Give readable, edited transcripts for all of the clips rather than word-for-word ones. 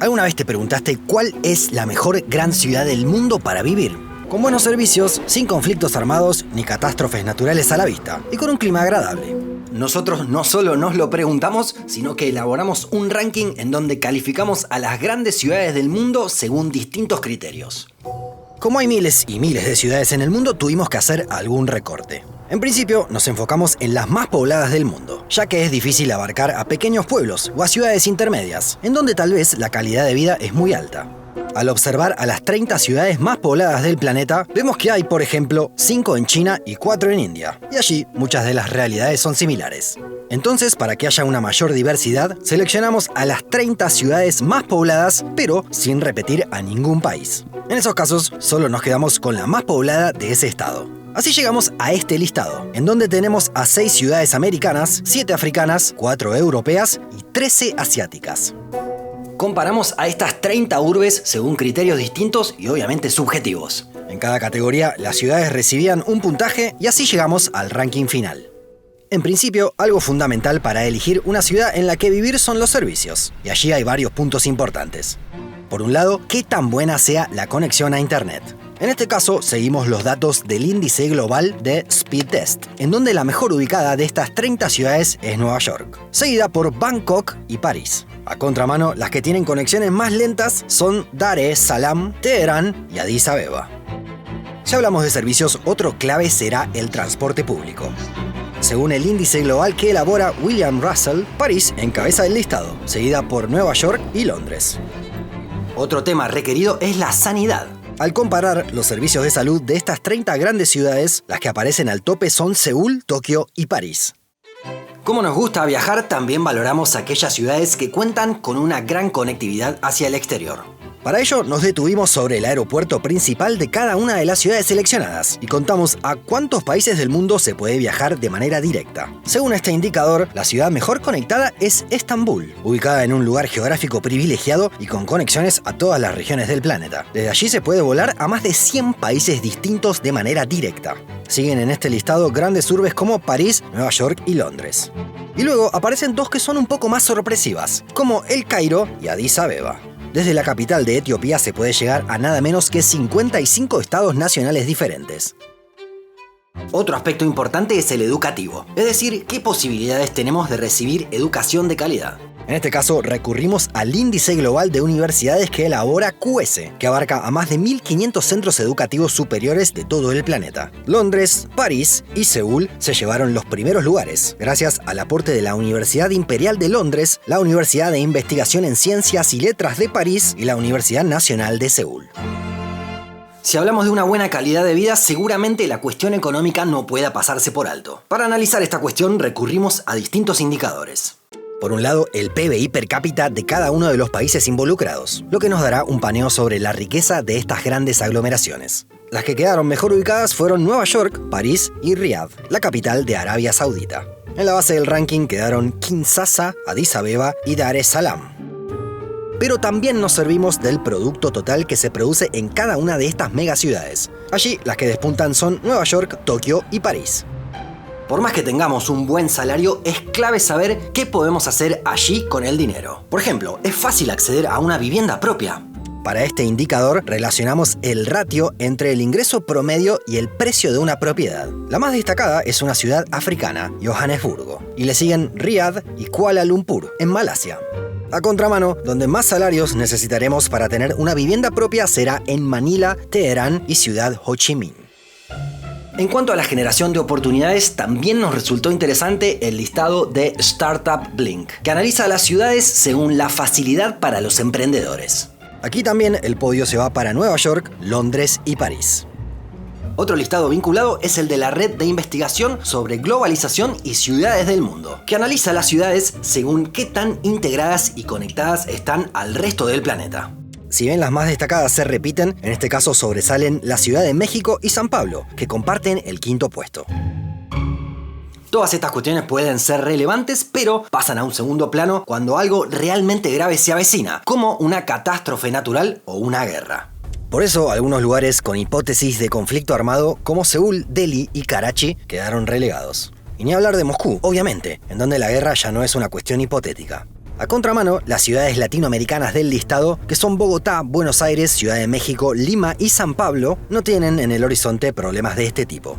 ¿Alguna vez te preguntaste cuál es la mejor gran ciudad del mundo para vivir? Con buenos servicios, sin conflictos armados ni catástrofes naturales a la vista, y con un clima agradable. Nosotros no solo nos lo preguntamos, sino que elaboramos un ranking en donde calificamos a las grandes ciudades del mundo según distintos criterios. Como hay miles y miles de ciudades en el mundo, tuvimos que hacer algún recorte. En principio, nos enfocamos en las más pobladas del mundo, ya que es difícil abarcar a pequeños pueblos o a ciudades intermedias, en donde tal vez la calidad de vida es muy alta. Al observar a las 30 ciudades más pobladas del planeta, vemos que hay, por ejemplo, 5 en China y 4 en India, y allí muchas de las realidades son similares. Entonces, para que haya una mayor diversidad, seleccionamos a las 30 ciudades más pobladas, pero sin repetir a ningún país. En esos casos, solo nos quedamos con la más poblada de ese estado. Así llegamos a este listado, en donde tenemos a 6 ciudades americanas, 7 africanas, 4 europeas y 13 asiáticas. Comparamos a estas 30 urbes según criterios distintos y obviamente subjetivos. En cada categoría, las ciudades recibían un puntaje y así llegamos al ranking final. En principio, algo fundamental para elegir una ciudad en la que vivir son los servicios, y allí hay varios puntos importantes. Por un lado, qué tan buena sea la conexión a Internet. En este caso, seguimos los datos del índice global de Speed Test, en donde la mejor ubicada de estas 30 ciudades es Nueva York, seguida por Bangkok y París. A contramano, las que tienen conexiones más lentas son Dar es Salaam, Teherán y Addis Abeba. Si hablamos de servicios, otro clave será el transporte público. Según el índice global que elabora William Russell, París encabeza el listado, seguida por Nueva York y Londres. Otro tema requerido es la sanidad. Al comparar los servicios de salud de estas 30 grandes ciudades, las que aparecen al tope son Seúl, Tokio y París. Como nos gusta viajar, también valoramos aquellas ciudades que cuentan con una gran conectividad hacia el exterior. Para ello, nos detuvimos sobre el aeropuerto principal de cada una de las ciudades seleccionadas y contamos a cuántos países del mundo se puede viajar de manera directa. Según este indicador, la ciudad mejor conectada es Estambul, ubicada en un lugar geográfico privilegiado y con conexiones a todas las regiones del planeta. Desde allí se puede volar a más de 100 países distintos de manera directa. Siguen en este listado grandes urbes como París, Nueva York y Londres. Y luego aparecen dos que son un poco más sorpresivas, como El Cairo y Addis Abeba. Desde la capital de Etiopía se puede llegar a nada menos que 55 estados nacionales diferentes. Otro aspecto importante es el educativo, es decir, qué posibilidades tenemos de recibir educación de calidad. En este caso, recurrimos al índice global de universidades que elabora QS, que abarca a más de 1.500 centros educativos superiores de todo el planeta. Londres, París y Seúl se llevaron los primeros lugares, gracias al aporte de la Universidad Imperial de Londres, la Universidad de Investigación en Ciencias y Letras de París y la Universidad Nacional de Seúl. Si hablamos de una buena calidad de vida, seguramente la cuestión económica no pueda pasarse por alto. Para analizar esta cuestión recurrimos a distintos indicadores. Por un lado, el PBI per cápita de cada uno de los países involucrados, lo que nos dará un paneo sobre la riqueza de estas grandes aglomeraciones. Las que quedaron mejor ubicadas fueron Nueva York, París y Riad, la capital de Arabia Saudita. En la base del ranking quedaron Kinshasa, Addis Abeba y Dar es Salaam. Pero también nos servimos del producto total que se produce en cada una de estas megaciudades. Allí, las que despuntan son Nueva York, Tokio y París. Por más que tengamos un buen salario, es clave saber qué podemos hacer allí con el dinero. Por ejemplo, ¿es fácil acceder a una vivienda propia? Para este indicador, relacionamos el ratio entre el ingreso promedio y el precio de una propiedad. La más destacada es una ciudad africana, Johannesburgo, y le siguen Riad y Kuala Lumpur, en Malasia. A contramano, donde más salarios necesitaremos para tener una vivienda propia será en Manila, Teherán y Ciudad Ho Chi Minh. En cuanto a la generación de oportunidades, también nos resultó interesante el listado de Startup Blink, que analiza las ciudades según la facilidad para los emprendedores. Aquí también el podio se va para Nueva York, Londres y París. Otro listado vinculado es el de la Red de Investigación sobre Globalización y Ciudades del Mundo, que analiza las ciudades según qué tan integradas y conectadas están al resto del planeta. Si bien las más destacadas se repiten, en este caso sobresalen la Ciudad de México y San Pablo, que comparten el quinto puesto. Todas estas cuestiones pueden ser relevantes, pero pasan a un segundo plano cuando algo realmente grave se avecina, como una catástrofe natural o una guerra. Por eso, algunos lugares con hipótesis de conflicto armado, como Seúl, Delhi y Karachi, quedaron relegados. Y ni hablar de Moscú, obviamente, en donde la guerra ya no es una cuestión hipotética. A contramano, las ciudades latinoamericanas del listado, que son Bogotá, Buenos Aires, Ciudad de México, Lima y San Pablo, no tienen en el horizonte problemas de este tipo.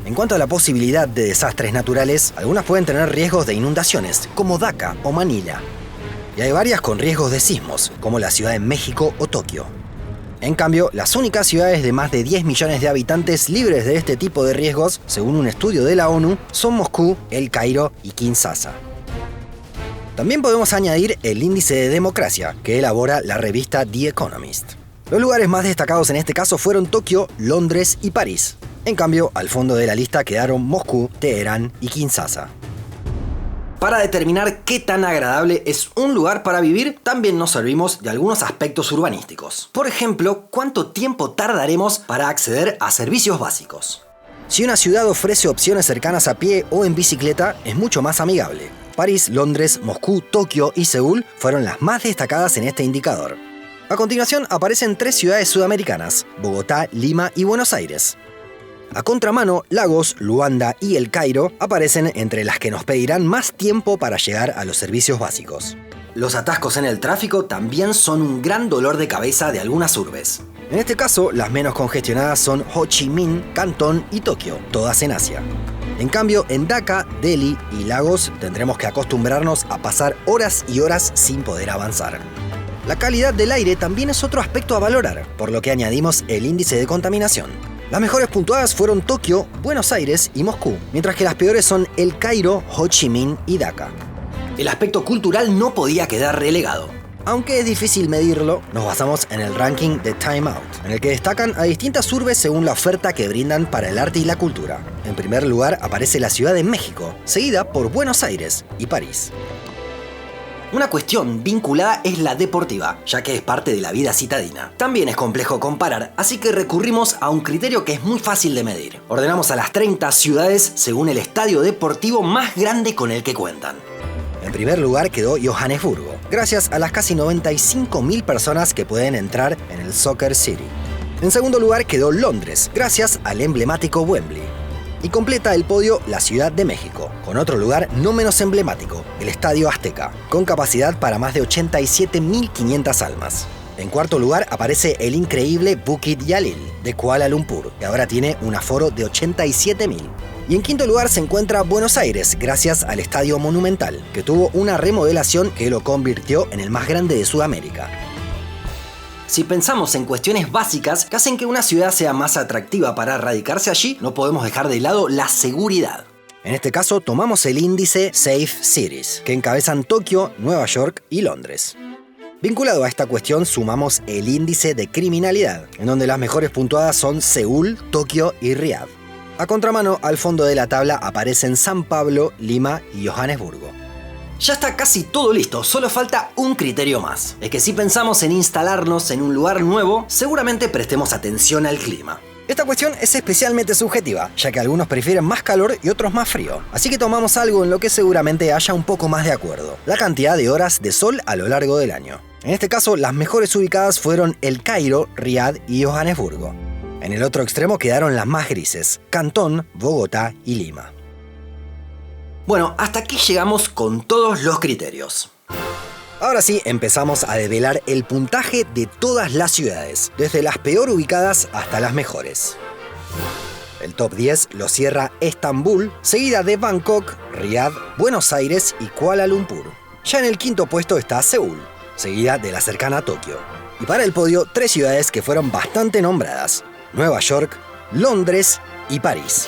En cuanto a la posibilidad de desastres naturales, algunas pueden tener riesgos de inundaciones, como Dhaka o Manila. Y hay varias con riesgos de sismos, como la Ciudad de México o Tokio. En cambio, las únicas ciudades de más de 10 millones de habitantes libres de este tipo de riesgos, según un estudio de la ONU, son Moscú, El Cairo y Kinshasa. También podemos añadir el índice de democracia, que elabora la revista The Economist. Los lugares más destacados en este caso fueron Tokio, Londres y París. En cambio, al fondo de la lista quedaron Moscú, Teherán y Kinshasa. Para determinar qué tan agradable es un lugar para vivir, también nos servimos de algunos aspectos urbanísticos. Por ejemplo, ¿cuánto tiempo tardaremos para acceder a servicios básicos? Si una ciudad ofrece opciones cercanas a pie o en bicicleta, es mucho más amigable. París, Londres, Moscú, Tokio y Seúl fueron las más destacadas en este indicador. A continuación aparecen 3 ciudades sudamericanas: Bogotá, Lima y Buenos Aires. A contramano, Lagos, Luanda y El Cairo aparecen entre las que nos pedirán más tiempo para llegar a los servicios básicos. Los atascos en el tráfico también son un gran dolor de cabeza de algunas urbes. En este caso, las menos congestionadas son Ho Chi Minh, Cantón y Tokio, todas en Asia. En cambio, en Dhaka, Delhi y Lagos tendremos que acostumbrarnos a pasar horas y horas sin poder avanzar. La calidad del aire también es otro aspecto a valorar, por lo que añadimos el índice de contaminación. Las mejores puntuadas fueron Tokio, Buenos Aires y Moscú, mientras que las peores son El Cairo, Ho Chi Minh y Dhaka. El aspecto cultural no podía quedar relegado. Aunque es difícil medirlo, nos basamos en el ranking de Time Out, en el que destacan a distintas urbes según la oferta que brindan para el arte y la cultura. En primer lugar aparece la Ciudad de México, seguida por Buenos Aires y París. Una cuestión vinculada es la deportiva, ya que es parte de la vida citadina. También es complejo comparar, así que recurrimos a un criterio que es muy fácil de medir. Ordenamos a las 30 ciudades según el estadio deportivo más grande con el que cuentan. En primer lugar quedó Johannesburgo, gracias a las casi 95.000 personas que pueden entrar en el Soccer City. En segundo lugar quedó Londres, gracias al emblemático Wembley. Y completa el podio la Ciudad de México, con otro lugar no menos emblemático, el Estadio Azteca, con capacidad para más de 87.500 almas. En cuarto lugar aparece el increíble Bukit Jalil de Kuala Lumpur, que ahora tiene un aforo de 87.000. Y en quinto lugar se encuentra Buenos Aires, gracias al Estadio Monumental, que tuvo una remodelación que lo convirtió en el más grande de Sudamérica. Si pensamos en cuestiones básicas que hacen que una ciudad sea más atractiva para radicarse allí, no podemos dejar de lado la seguridad. En este caso, tomamos el índice Safe Cities, que encabezan Tokio, Nueva York y Londres. Vinculado a esta cuestión, sumamos el índice de criminalidad, en donde las mejores puntuadas son Seúl, Tokio y Riad. A contramano, al fondo de la tabla aparecen San Pablo, Lima y Johannesburgo. Ya está casi todo listo, solo falta un criterio más. Es que si pensamos en instalarnos en un lugar nuevo, seguramente prestemos atención al clima. Esta cuestión es especialmente subjetiva, ya que algunos prefieren más calor y otros más frío. Así que tomamos algo en lo que seguramente haya un poco más de acuerdo: la cantidad de horas de sol a lo largo del año. En este caso, las mejores ubicadas fueron El Cairo, Riad y Johannesburgo. En el otro extremo quedaron las más grises: Cantón, Bogotá y Lima. Bueno, hasta aquí llegamos con todos los criterios. Ahora sí, empezamos a develar el puntaje de todas las ciudades, desde las peor ubicadas hasta las mejores. El top 10 lo cierra Estambul, seguida de Bangkok, Riad, Buenos Aires y Kuala Lumpur. Ya en el quinto puesto está Seúl, seguida de la cercana Tokio. Y para el podio, 3 ciudades que fueron bastante nombradas: Nueva York, Londres y París.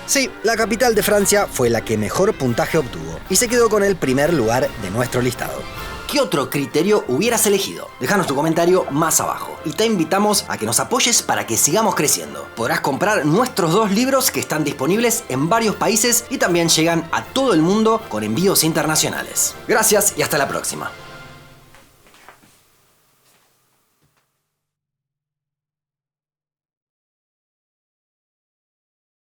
Sí, la capital de Francia fue la que mejor puntaje obtuvo y se quedó con el primer lugar de nuestro listado. ¿Qué otro criterio hubieras elegido? Déjanos tu comentario más abajo y te invitamos a que nos apoyes para que sigamos creciendo. Podrás comprar nuestros 2 libros que están disponibles en varios países y también llegan a todo el mundo con envíos internacionales. Gracias y hasta la próxima.